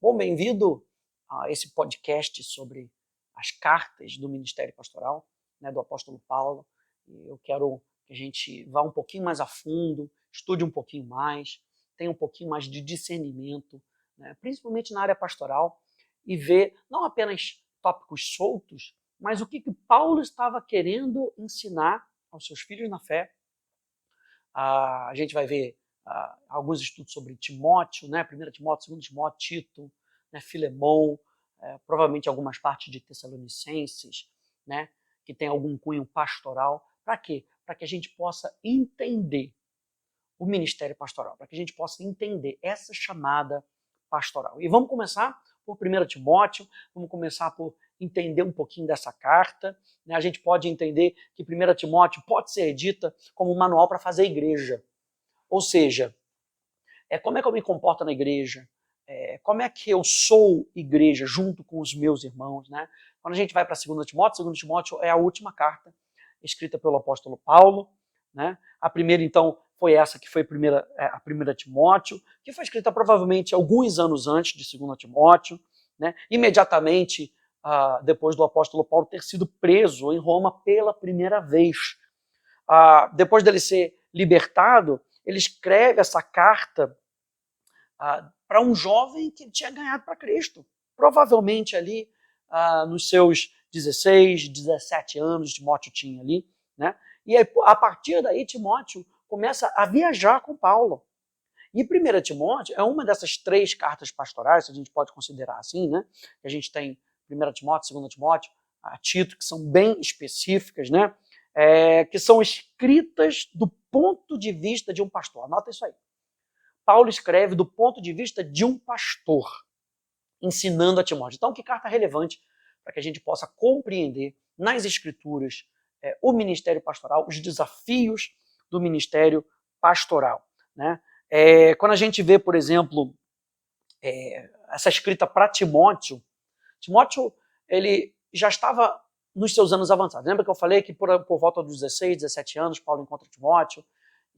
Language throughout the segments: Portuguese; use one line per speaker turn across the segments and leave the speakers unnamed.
Bom, bem-vindo a esse podcast sobre as cartas do Ministério Pastoral, né, do apóstolo Paulo. Eu quero que a gente vá um pouquinho mais a fundo, estude um pouquinho mais, tenha um pouquinho mais de discernimento, né, principalmente na área pastoral, e ver não apenas tópicos soltos, mas o que Paulo estava querendo ensinar aos seus filhos na fé. A gente vai ver alguns estudos sobre Timóteo, né? 1 Timóteo, 2 Timóteo, Tito, né? Filemão, provavelmente algumas partes de Tessalonicenses, né? Que tem algum cunho pastoral. Para quê? Para que a gente possa entender o ministério pastoral, para que a gente possa entender essa chamada pastoral. E vamos começar por 1 Timóteo, vamos começar por entender um pouquinho dessa carta. Né? A gente pode entender que 1 Timóteo pode ser dita como um manual para fazer igreja. Ou seja, como é que eu me comporto na igreja? Como é que eu sou igreja junto com os meus irmãos? Né? Quando a gente vai para 2 Timóteo, 2 Timóteo é a última carta escrita pelo apóstolo Paulo. Né? A primeira, então, foi essa que foi a primeira Timóteo, que foi escrita provavelmente alguns anos antes de 2 Timóteo, né? Imediatamente depois do apóstolo Paulo ter sido preso em Roma pela primeira vez. Depois dele ser libertado, ele escreve essa carta para um jovem que tinha ganhado para Cristo. Provavelmente ali nos seus 16, 17 anos, Timóteo tinha ali. Né? E aí, a partir daí, Timóteo começa a viajar com Paulo. E 1 Timóteo é uma dessas três cartas pastorais, se a gente pode considerar assim, né? A gente tem 1 Timóteo, 2 Timóteo, Tito, que são bem específicas, né? Que são escritas do ponto de vista de um pastor. Anota isso aí. Paulo escreve do ponto de vista de um pastor, ensinando a Timóteo. Então, que carta relevante para que a gente possa compreender nas Escrituras o ministério pastoral, os desafios do ministério pastoral. Né? Quando a gente vê, por exemplo, essa escrita para Timóteo, Timóteo ele já estava nos seus anos avançados. Lembra que eu falei que por volta dos 16, 17 anos, Paulo encontra Timóteo,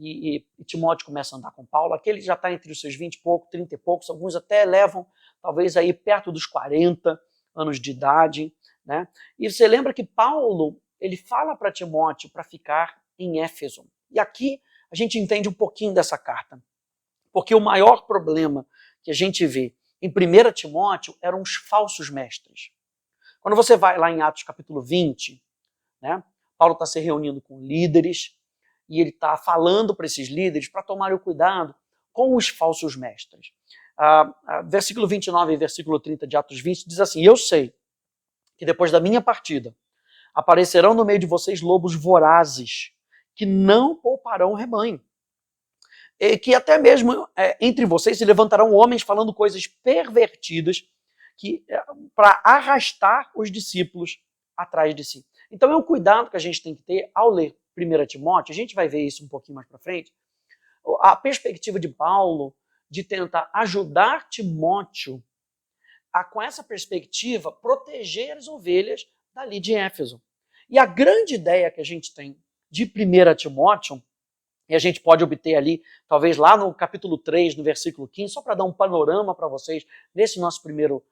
e Timóteo começa a andar com Paulo. Aquele já está entre os seus 20 e pouco, 30 e poucos, alguns até levam, talvez, aí perto dos 40 anos de idade. Né? E você lembra que Paulo ele fala para Timóteo para ficar em Éfeso. E aqui a gente entende um pouquinho dessa carta. Porque o maior problema que a gente vê em 1 Timóteo eram os falsos mestres. Quando você vai lá em Atos capítulo 20, né, Paulo está se reunindo com líderes e ele está falando para esses líderes para tomarem o cuidado com os falsos mestres. Versículo 29 e versículo 30 de Atos 20 diz assim: eu sei que depois da minha partida aparecerão no meio de vocês lobos vorazes que não pouparão o rebanho. Que até mesmo entre vocês se levantarão homens falando coisas pervertidas para arrastar os discípulos atrás de si. Então é um cuidado que a gente tem que ter ao ler 1 Timóteo, a gente vai ver isso um pouquinho mais para frente, a perspectiva de Paulo de tentar ajudar Timóteo a, com essa perspectiva, proteger as ovelhas dali de Éfeso. E a grande ideia que a gente tem de 1 Timóteo, e a gente pode obter ali, talvez lá no capítulo 3, no versículo 15, só para dar um panorama para vocês, nesse nosso primeiro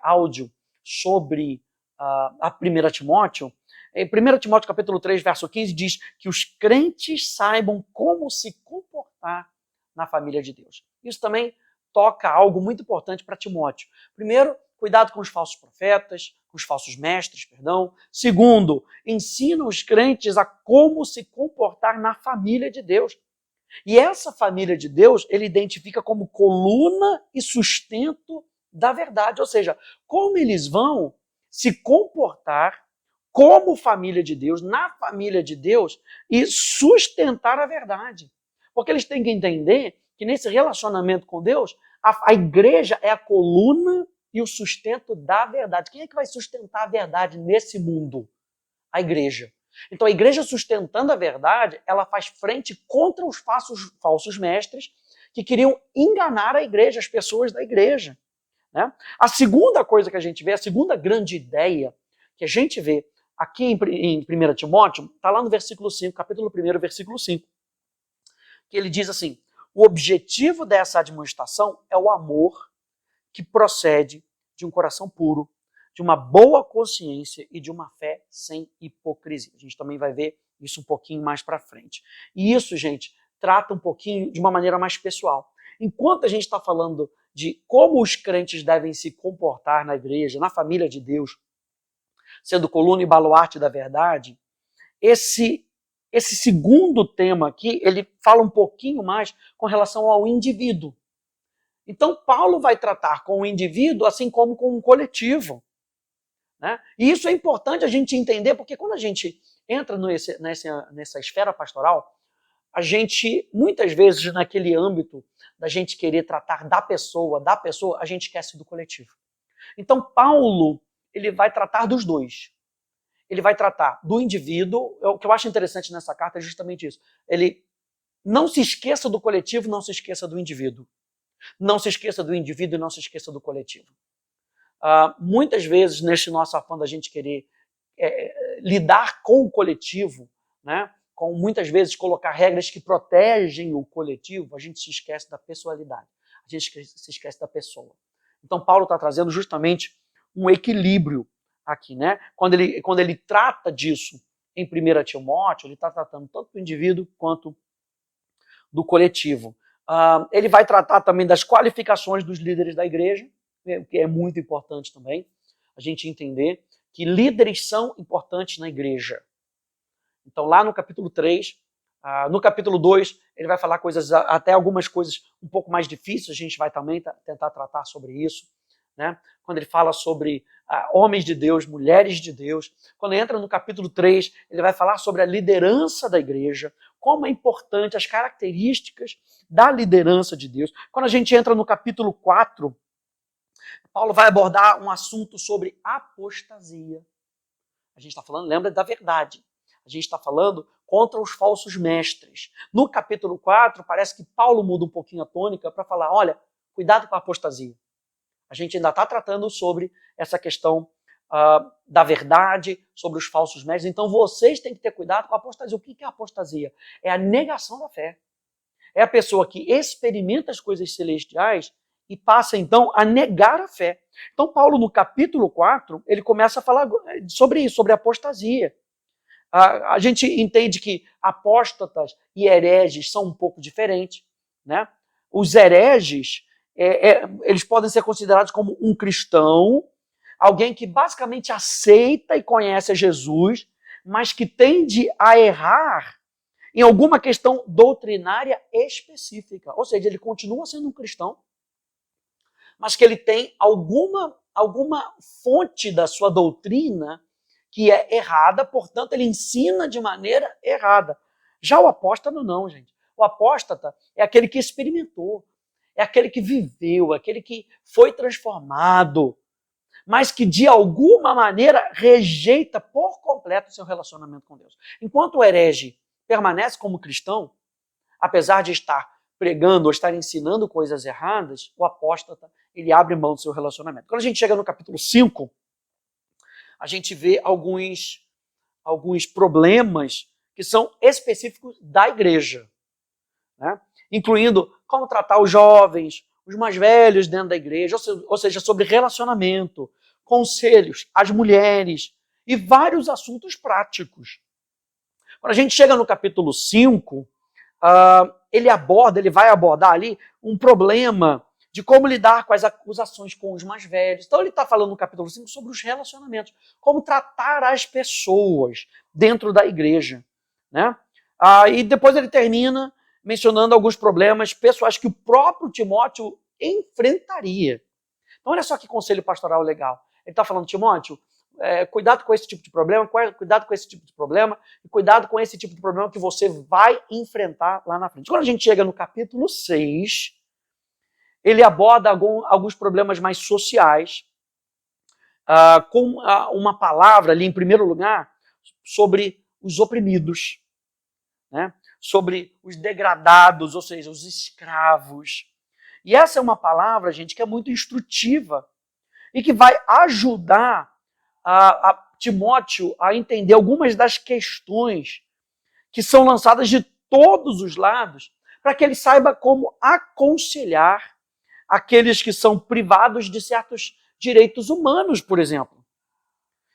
áudio sobre a 1 Timóteo. Em 1 Timóteo capítulo 3, verso 15, diz que os crentes saibam como se comportar na família de Deus. Isso também toca algo muito importante para Timóteo. Primeiro, cuidado com os falsos profetas, com os falsos mestres, perdão. Segundo, ensina os crentes a como se comportar na família de Deus. E essa família de Deus, ele identifica como coluna e sustento da verdade. Ou seja, como eles vão se comportar como família de Deus, na família de Deus, e sustentar a verdade. Porque eles têm que entender que nesse relacionamento com Deus, a igreja é a coluna e o sustento da verdade. Quem é que vai sustentar a verdade nesse mundo? A igreja. Então a igreja sustentando a verdade, ela faz frente contra os falsos mestres que queriam enganar a igreja, as pessoas da igreja. Né? A segunda coisa que a gente vê, a segunda grande ideia que a gente vê aqui em 1 Timóteo, está lá no versículo 5, capítulo 1, versículo 5, que ele diz assim: o objetivo dessa admoestação é o amor que procede de um coração puro, de uma boa consciência e de uma fé sem hipocrisia. A gente também vai ver isso um pouquinho mais para frente. E isso, gente, trata um pouquinho de uma maneira mais pessoal. Enquanto a gente está falando de como os crentes devem se comportar na igreja, na família de Deus, sendo coluna e baluarte da verdade, esse segundo tema aqui, ele fala um pouquinho mais com relação ao indivíduo. Então, Paulo vai tratar com o indivíduo assim como com um coletivo. Né? E isso é importante a gente entender, porque quando a gente entra nessa esfera pastoral, a gente, muitas vezes, naquele âmbito da gente querer tratar da pessoa, a gente esquece do coletivo. Então, Paulo, ele vai tratar dos dois. Ele vai tratar do indivíduo. O que eu acho interessante nessa carta é justamente isso. Ele não se esqueça do coletivo, não se esqueça do indivíduo. Não se esqueça do indivíduo e não se esqueça do coletivo. Muitas vezes, nesse nosso afã da gente querer lidar com o coletivo, né, com muitas vezes colocar regras que protegem o coletivo, a gente se esquece da pessoalidade, a gente se esquece da pessoa. Então, Paulo está trazendo justamente um equilíbrio aqui, né? Quando ele trata disso em 1 Timóteo, ele está tratando tanto do indivíduo quanto do coletivo. Ele vai tratar também das qualificações dos líderes da igreja, que é muito importante também, a gente entender que líderes são importantes na igreja. Então, lá no capítulo 3, no capítulo 2, ele vai falar até algumas coisas um pouco mais difíceis, a gente vai também tentar tratar sobre isso, né? Quando ele fala sobre homens de Deus, mulheres de Deus. Quando entra no capítulo 3, ele vai falar sobre a liderança da igreja, como é importante as características da liderança de Deus. Quando a gente entra no capítulo 4, Paulo vai abordar um assunto sobre apostasia. A gente está falando, lembra, da verdade. A gente está falando contra os falsos mestres. No capítulo 4, parece que Paulo muda um pouquinho a tônica para falar, olha, cuidado com a apostasia. A gente ainda está tratando sobre essa questão da verdade, sobre os falsos mestres. Então vocês têm que ter cuidado com a apostasia. O que é a apostasia? É a negação da fé. É a pessoa que experimenta as coisas celestiais e passa então a negar a fé. Então Paulo, no capítulo 4, ele começa a falar sobre isso, sobre a apostasia. A gente entende que apóstatas e hereges são um pouco diferentes, né? Os hereges, eles podem ser considerados como um cristão, alguém que basicamente aceita e conhece a Jesus, mas que tende a errar em alguma questão doutrinária específica. Ou seja, ele continua sendo um cristão, mas que ele tem alguma fonte da sua doutrina que é errada, portanto, ele ensina de maneira errada. Já o apóstata não, gente. O apóstata é aquele que experimentou, é aquele que viveu, aquele que foi transformado, mas que de alguma maneira rejeita por completo o seu relacionamento com Deus. Enquanto o herege permanece como cristão, apesar de estar pregando ou estar ensinando coisas erradas, o apóstata, ele abre mão do seu relacionamento. Quando a gente chega no capítulo 5, a gente vê alguns problemas que são específicos da igreja, né? Incluindo como tratar os jovens, os mais velhos dentro da igreja, ou seja, sobre relacionamento, conselhos às mulheres e vários assuntos práticos. Quando a gente chega no capítulo 5, ele vai abordar ali um problema de como lidar com as acusações com os mais velhos. Então ele está falando no capítulo 5 sobre os relacionamentos, como tratar as pessoas dentro da igreja, né? E depois ele termina mencionando alguns problemas pessoais que o próprio Timóteo enfrentaria. Então olha só que conselho pastoral legal. Ele está falando, Timóteo, cuidado com esse tipo de problema, cuidado com esse tipo de problema, e cuidado com esse tipo de problema que você vai enfrentar lá na frente. Quando a gente chega no capítulo 6, ele aborda alguns problemas mais sociais, com uma palavra ali, em primeiro lugar, sobre os oprimidos, né? Sobre os degradados, ou seja, os escravos. E essa é uma palavra, gente, que é muito instrutiva e que vai ajudar a Timóteo a entender algumas das questões que são lançadas de todos os lados, para que ele saiba como aconselhar aqueles que são privados de certos direitos humanos, por exemplo.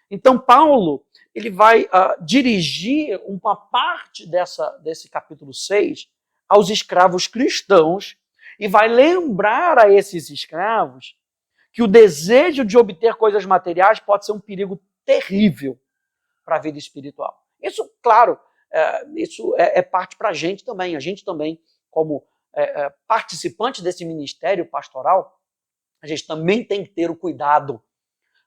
Então, Paulo ele vai dirigir uma parte desse capítulo 6 aos escravos cristãos e vai lembrar a esses escravos que o desejo de obter coisas materiais pode ser um perigo terrível para a vida espiritual. Isso, claro, isso é parte para a gente também. A gente também, como participante desse ministério pastoral, a gente também tem que ter o cuidado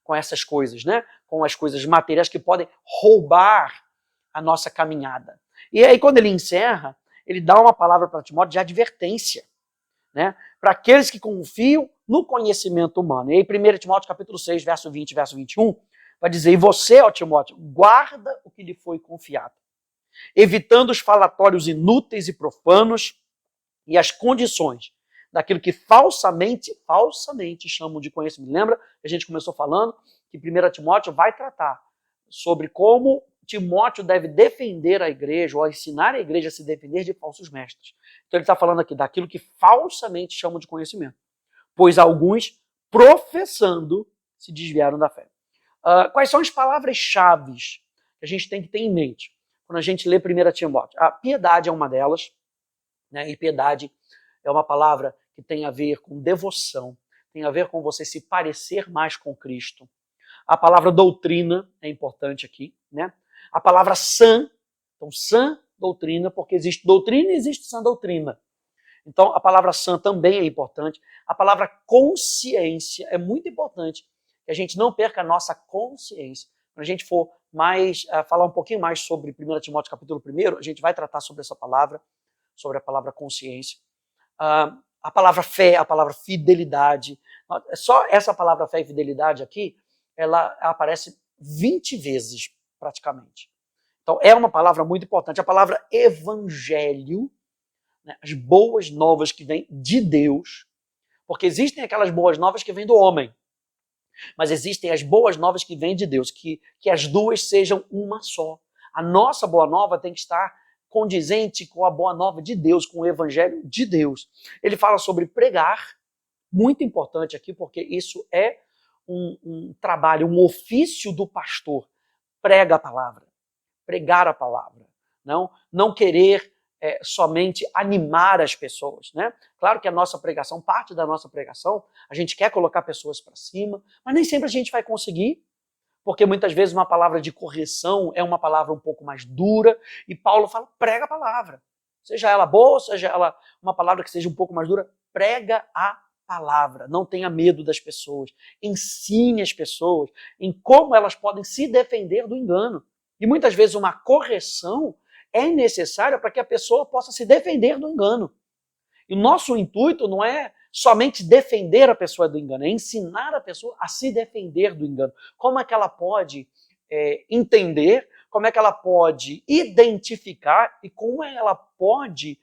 com essas coisas, né? Com as coisas materiais que podem roubar a nossa caminhada. E aí, quando ele encerra, ele dá uma palavra para Timóteo de advertência, né? Para aqueles que confiam no conhecimento humano. E aí, 1 Timóteo capítulo 6, verso 20 e verso 21, vai dizer, e você, ó Timóteo, guarda o que lhe foi confiado, evitando os falatórios inúteis e profanos e as condições daquilo que falsamente chamam de conhecimento. Lembra que a gente começou falando que 1 Timóteo vai tratar sobre como Timóteo deve defender a igreja, ou ensinar a igreja a se defender de falsos mestres. Então ele está falando aqui daquilo que falsamente chamam de conhecimento. Pois alguns, professando, se desviaram da fé. Quais são as palavras-chave que a gente tem que ter em mente quando a gente lê 1 Timóteo? A piedade é uma delas, né? E piedade é uma palavra que tem a ver com devoção, tem a ver com você se parecer mais com Cristo. A palavra doutrina é importante aqui, né? A palavra sã, então sã doutrina, porque existe doutrina e existe sã doutrina. Então a palavra sã também é importante. A palavra consciência é muito importante, que a gente não perca a nossa consciência. Quando a gente for falar um pouquinho mais sobre 1 Timóteo capítulo 1, a gente vai tratar sobre essa palavra, sobre a palavra consciência. A palavra fé, a palavra fidelidade. Só essa palavra fé e fidelidade aqui, ela aparece 20 vezes praticamente. Então é uma palavra muito importante. A palavra evangelho, né, as boas novas que vêm de Deus, porque existem aquelas boas novas que vêm do homem, mas existem as boas novas que vêm de Deus, que as duas sejam uma só. A nossa boa nova tem que estar condizente com a boa nova de Deus, com o evangelho de Deus. Ele fala sobre pregar, muito importante aqui, porque isso é um trabalho, um ofício do pastor. Prega a palavra, pregar a palavra. Não querer somente animar as pessoas, né? Claro que a nossa pregação, parte da nossa pregação, a gente quer colocar pessoas para cima, mas nem sempre a gente vai conseguir, porque muitas vezes uma palavra de correção é uma palavra um pouco mais dura, e Paulo fala, prega a palavra. Seja ela boa, seja ela uma palavra que seja um pouco mais dura, prega a palavra. Não tenha medo das pessoas. Ensine as pessoas em como elas podem se defender do engano. E muitas vezes uma correção é necessária para que a pessoa possa se defender do engano. E o nosso intuito não é somente defender a pessoa do engano, é ensinar a pessoa a se defender do engano. Como é que ela pode entender, como é que ela pode identificar e como ela pode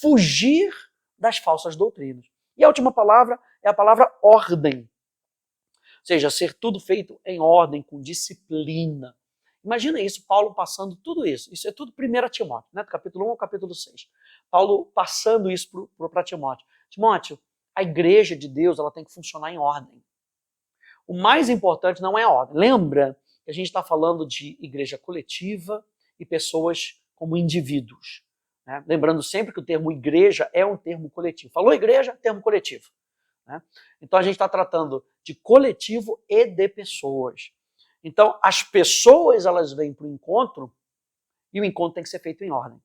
fugir das falsas doutrinas. E a última palavra é a palavra ordem. Ou seja, ser tudo feito em ordem, com disciplina. Imagina isso, Paulo passando tudo isso. Isso é tudo 1 Timóteo, né? Do capítulo 1 ao capítulo 6. Paulo passando isso para Timóteo. Timóteo, a igreja de Deus ela tem que funcionar em ordem. O mais importante não é a ordem. Lembra que a gente está falando de igreja coletiva e pessoas como indivíduos. Né? Lembrando sempre que o termo igreja é um termo coletivo. Falou igreja, termo coletivo. Né? Então a gente está tratando de coletivo e de pessoas. Então as pessoas elas vêm para o encontro e o encontro tem que ser feito em ordem.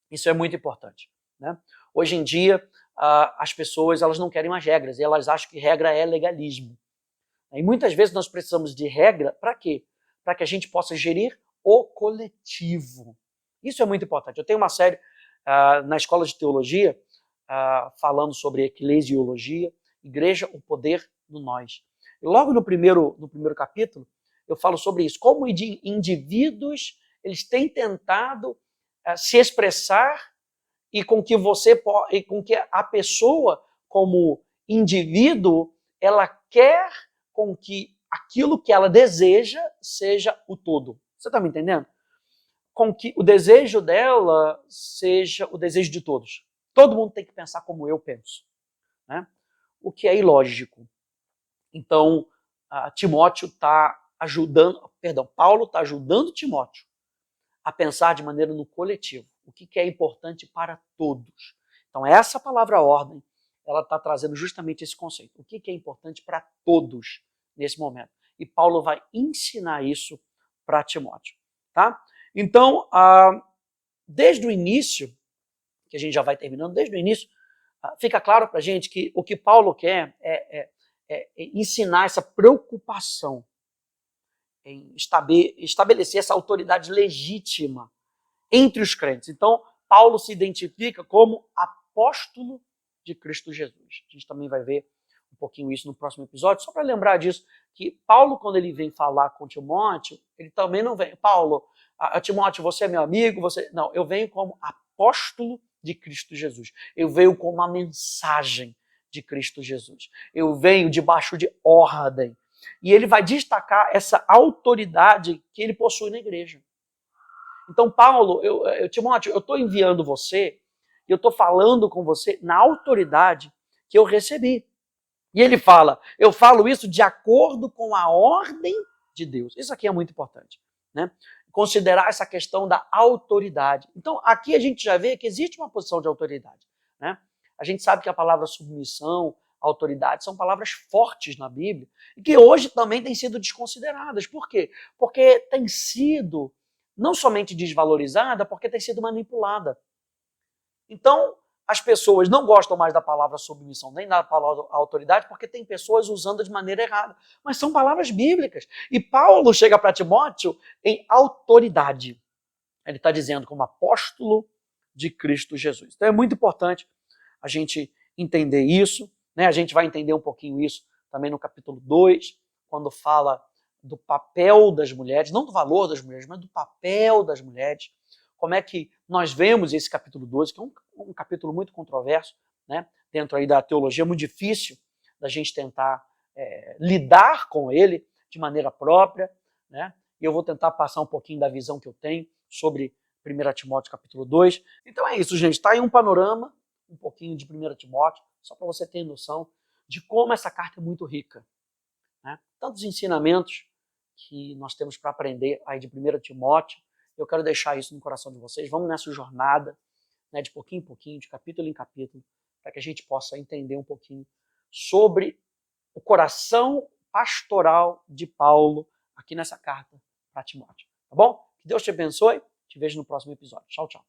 Isso é muito importante. Né? Hoje em dia as pessoas elas não querem mais regras e elas acham que regra é legalismo. E muitas vezes nós precisamos de regra para quê? Para que a gente possa gerir o coletivo. Isso é muito importante. Eu tenho uma série na escola de teologia falando sobre eclesiologia, igreja, o poder no nós. E logo no primeiro capítulo, eu falo sobre isso, como indivíduos eles têm tentado se expressar e com que a pessoa, como indivíduo, ela quer com que aquilo que ela deseja seja o todo. Você está me entendendo? Com que o desejo dela seja o desejo de todos. Todo mundo tem que pensar como eu penso. Né? o que é ilógico. Então, Timóteo está Paulo está ajudando Timóteo a pensar de maneira no coletivo, o que é importante para todos. Então, essa palavra ordem, ela está trazendo justamente esse conceito. O que é importante para todos nesse momento. E Paulo vai ensinar isso para Timóteo. Tá? Então, desde o início, que a gente já vai terminando, desde o início, fica claro para a gente que o que Paulo quer é ensinar essa preocupação em estabelecer essa autoridade legítima entre os crentes. Então, Paulo se identifica como apóstolo de Cristo Jesus. A gente também vai ver um pouquinho isso no próximo episódio, só para lembrar disso, que Paulo, quando ele vem falar com Timóteo, ele também não vem, Paulo, Timóteo, você é meu amigo, não, eu venho como apóstolo de Cristo Jesus. Eu venho com uma mensagem de Cristo Jesus. Eu venho debaixo de ordem. E ele vai destacar essa autoridade que ele possui na igreja. Então, Paulo, Timóteo, eu estou enviando você, eu estou falando com você na autoridade que eu recebi. E ele fala, eu falo isso de acordo com a ordem de Deus. Isso aqui é muito importante, né? Considerar essa questão da autoridade. Então, aqui a gente já vê que existe uma posição de autoridade, né? A gente sabe que a palavra submissão, autoridade, são palavras fortes na Bíblia e que hoje também têm sido desconsideradas. Por quê? Porque tem sido não somente desvalorizada, porque tem sido manipulada. Então, as pessoas não gostam mais da palavra submissão, nem da palavra autoridade, porque tem pessoas usando de maneira errada. Mas são palavras bíblicas. E Paulo chega para Timóteo em autoridade. Ele está dizendo como apóstolo de Cristo Jesus. Então é muito importante a gente entender isso, né? A gente vai entender um pouquinho isso também no capítulo 2, quando fala do papel das mulheres, não do valor das mulheres, mas do papel das mulheres. Como é que nós vemos esse capítulo 12, que é um capítulo muito controverso, né? Dentro aí da teologia, muito difícil da gente tentar lidar com ele de maneira própria, né? E eu vou tentar passar um pouquinho da visão que eu tenho sobre 1 Timóteo capítulo 2. Então é isso, gente. Está aí um panorama, um pouquinho de 1 Timóteo, só para você ter noção de como essa carta é muito rica, né? Tantos ensinamentos que nós temos para aprender aí de 1 Timóteo. Eu quero deixar isso no coração de vocês. Vamos nessa jornada, né, de pouquinho em pouquinho, de capítulo em capítulo, para que a gente possa entender um pouquinho sobre o coração pastoral de Paulo aqui nessa carta para Timóteo. Tá bom? Que Deus te abençoe. Te vejo no próximo episódio. Tchau, tchau.